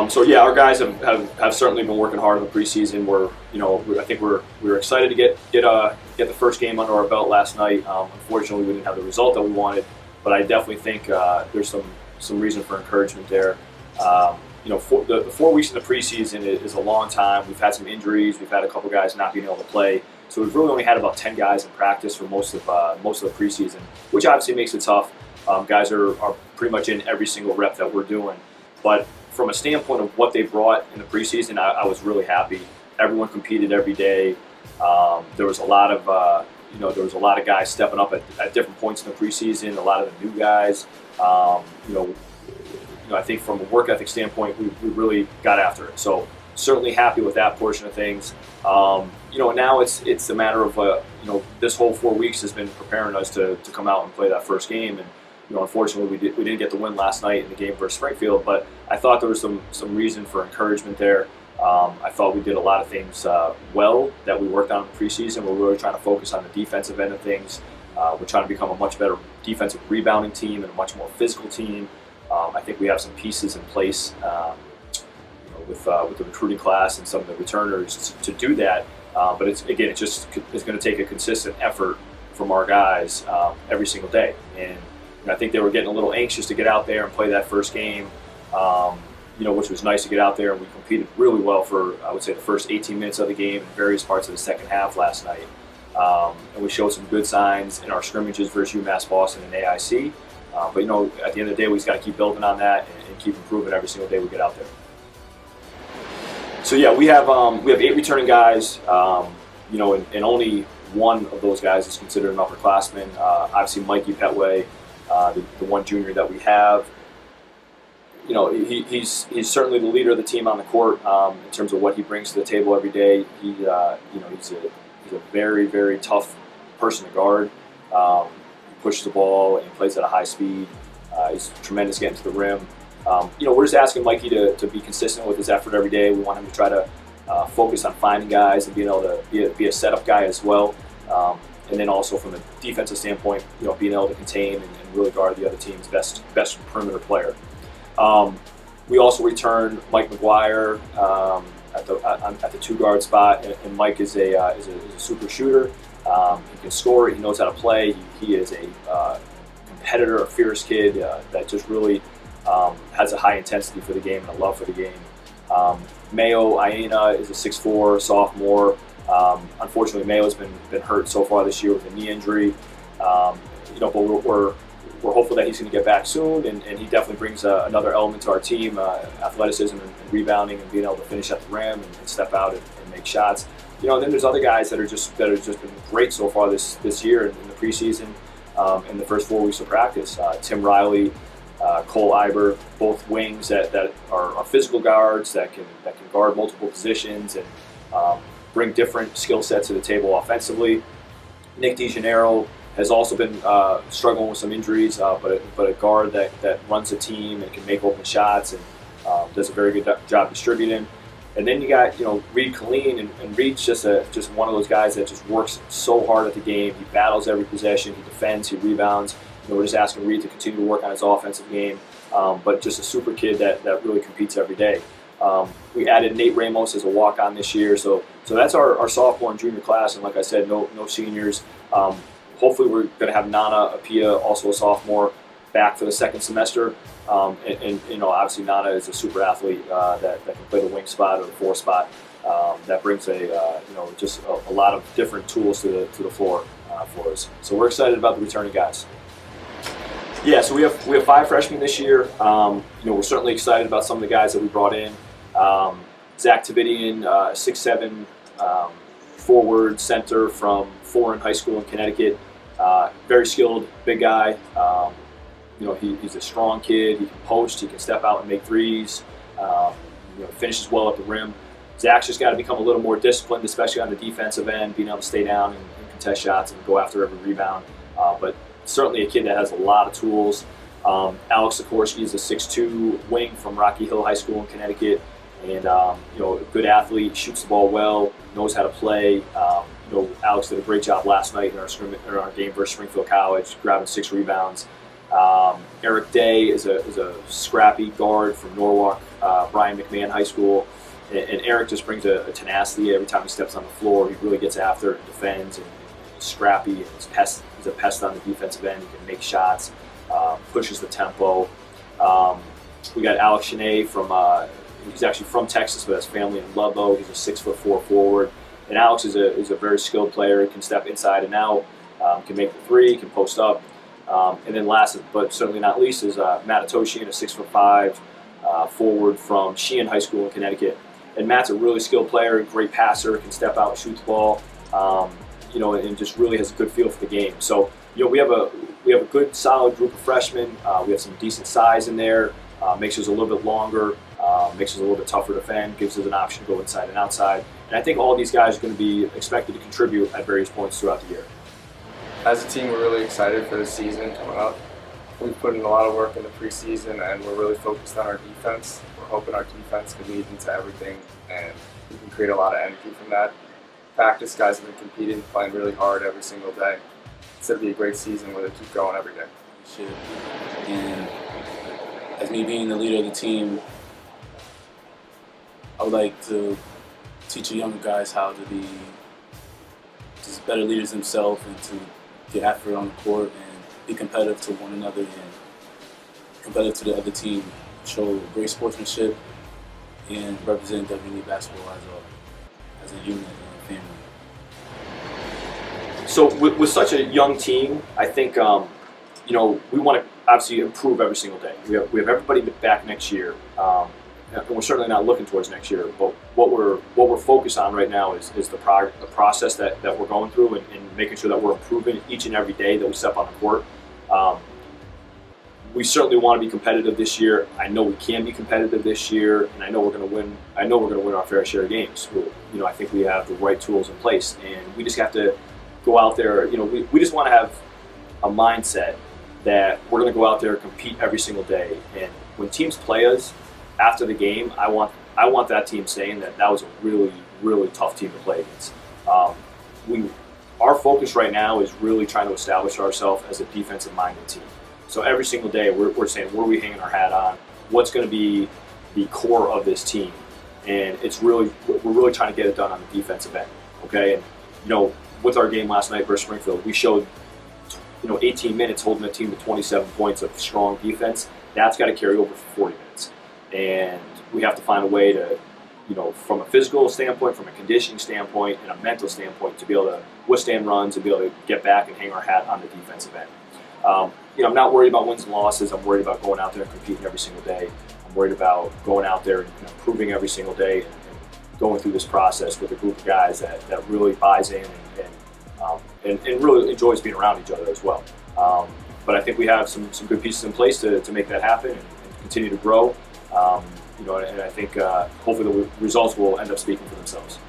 So yeah, our guys have certainly been working hard in the preseason. I think we were excited to get the first game under our belt last night. Unfortunately, we didn't have the result that we wanted, but I definitely think there's some reason for encouragement there. The 4 weeks in the preseason is a long time. We've had some injuries. We've had a couple guys not being able to play. So we've really only had about 10 guys in practice for most of the preseason, which obviously makes it tough. Guys are pretty much in every single rep that we're doing. But from a standpoint of what they brought in the preseason, I was really happy. Everyone competed every day. There was a lot of guys stepping up at different points in the preseason. A lot of the new guys. I think from a work ethic standpoint, we really got after it. So certainly happy with that portion of things. Now it's a matter of this whole 4 weeks has been preparing us to come out and play that first game. And unfortunately we didn't get the win last night in the game versus Springfield. But I thought there was some reason for encouragement there. I thought we did a lot of things well that we worked on in the preseason. We're really trying to focus on the defensive end of things. We're trying to become a much better defensive rebounding team and a much more physical team. I think we have some pieces in place with the recruiting class and some of the returners to do that. But it's going to take a consistent effort from our guys every single day. And I think they were getting a little anxious to get out there and play that first game, which was nice to get out there. And we competed really well for, I would say, the first 18 minutes of the game and various parts of the second half last night. And we showed some good signs in our scrimmages versus UMass Boston and AIC. But at the end of the day, we just got to keep building on that and keep improving every single day we get out there. So yeah, we have 8 returning guys. And only one of those guys is considered an upperclassman. Obviously, Mikey Pettway, the one junior that we have. He's certainly the leader of the team on the court in terms of what he brings to the table every day. He's a very, very tough person to guard. Pushes the ball and plays at a high speed. He's tremendous getting to the rim. We're just asking Mikey to be consistent with his effort every day. We want him to try to focus on finding guys and being able to be a setup guy as well. And then also from a defensive standpoint, being able to contain and really guard the other team's best perimeter player. We also returned Mike McGuire at the 2-guard spot, and Mike is a super shooter. He can score. He knows how to play. He is a competitor, a fierce kid that just really has a high intensity for the game and a love for the game. Mayo Aina is a 6'4" sophomore. Unfortunately, Mayo's been hurt so far this year with a knee injury. But we're hopeful that he's going to get back soon, and he definitely brings another element to our team: athleticism and rebounding and being able to finish at the rim and step out and make shots. And then there's other guys that have just been great so far this year in the preseason, in the first 4 weeks of practice. Tim Riley, Cole Iber, both wings that are physical guards that can guard multiple positions and bring different skill sets to the table offensively. Nick DeGennaro has also been struggling with some injuries, but a guard that runs a team and can make open shots and does a very good job distributing. And then you got Reed Colleen, and Reed's just one of those guys that just works so hard at the game. He battles every possession, he defends, he rebounds. We're just asking Reed to continue to work on his offensive game, but just a super kid that really competes every day. We added Nate Ramos as a walk-on this year, so that's our sophomore and junior class. And like I said, no seniors. Hopefully, we're going to have Nana Apia, also a sophomore, back for the second semester. And obviously Nana is a super athlete that can play the wing spot or the 4 spot. That brings just a lot of different tools to the floor for us. So we're excited about the returning guys. Yeah, so we have 5 freshmen this year. We're certainly excited about some of the guys that we brought in. Zach Tavidian, 6'7", forward center from Foreign High School in Connecticut. Very skilled, big guy. He's a strong kid. He can post. He can step out and make threes. Finishes well at the rim. Zach's just got to become a little more disciplined, especially on the defensive end, being able to stay down and contest shots and go after every rebound. But certainly a kid that has a lot of tools. Alex Sikorsky is a 6'2" wing from Rocky Hill High School in Connecticut, and a good athlete, shoots the ball well, knows how to play. Alex did a great job last night in our game versus Springfield College, grabbing 6 rebounds. Eric Day is a scrappy guard from Norwalk, Brian McMahon High School. And Eric just brings a tenacity every time he steps on the floor. He really gets after it and defends, and he's scrappy, and he's a pest on the defensive end. He can make shots, pushes the tempo. We got Alex Shanae he's actually from Texas, but has family in Ludlow. He's a 6'4" forward. And Alex is a very skilled player. He can step inside and out, can make the three, can post up. And then last, but certainly not least, is Matt Atoshian, a 6'5" forward from Sheehan High School in Connecticut. And Matt's a really skilled player, great passer, can step out and shoot the ball, and just really has a good feel for the game. So, we have a good, solid group of freshmen. We have some decent size in there. Makes us a little bit longer, makes us a little bit tougher to defend, gives us an option to go inside and outside. And I think all these guys are going to be expected to contribute at various points throughout the year. As a team, we're really excited for the season coming up. We've put in a lot of work in the preseason, and we're really focused on our defense. We're hoping our defense can lead into everything, and we can create a lot of energy from that. Practice, guys have been competing, playing really hard every single day. It's going to be a great season where they keep going every day. And as me being the leader of the team, I would like to teach the younger guys how to be just better leaders themselves and to get after it on the court and be competitive to one another and competitive to the other team, show great sportsmanship, and represent WNE basketball as a unit and a family. So with such a young team, I think we want to obviously improve every single day. We have everybody back next year, and we're certainly not looking towards next year. But what we're focused on right now is the process that we're going through and making sure that we're improving each and every day that we step on the court. We certainly want to be competitive this year. I know we can be competitive this year, and I know we're going to win. I know we're going to win our fair share of games. I think we have the right tools in place, and we just have to go out there. We just want to have a mindset that we're going to go out there and compete every single day. And when teams play us after the game, I want that team saying that was a really, really tough team to play against. Our focus right now is really trying to establish ourselves as a defensive-minded team. So every single day, we're saying, where are we hanging our hat on? What's going to be the core of this team? And we're really trying to get it done on the defensive end. Okay, and with our game last night versus Springfield, we showed 18 minutes holding the team to 27 points of strong defense. That's got to carry over for 40 minutes, and we have to find a way to, from a physical standpoint, from a conditioning standpoint, and a mental standpoint, to be able to withstand runs and be able to get back and hang our hat on the defensive end. I'm not worried about wins and losses. I'm worried about going out there and competing every single day. I'm worried about going out there and improving every single day and going through this process with a group of guys that really buys in and really enjoys being around each other as well. But I think we have some good pieces in place to make that happen and continue to grow. And I think hopefully the results will end up speaking for themselves.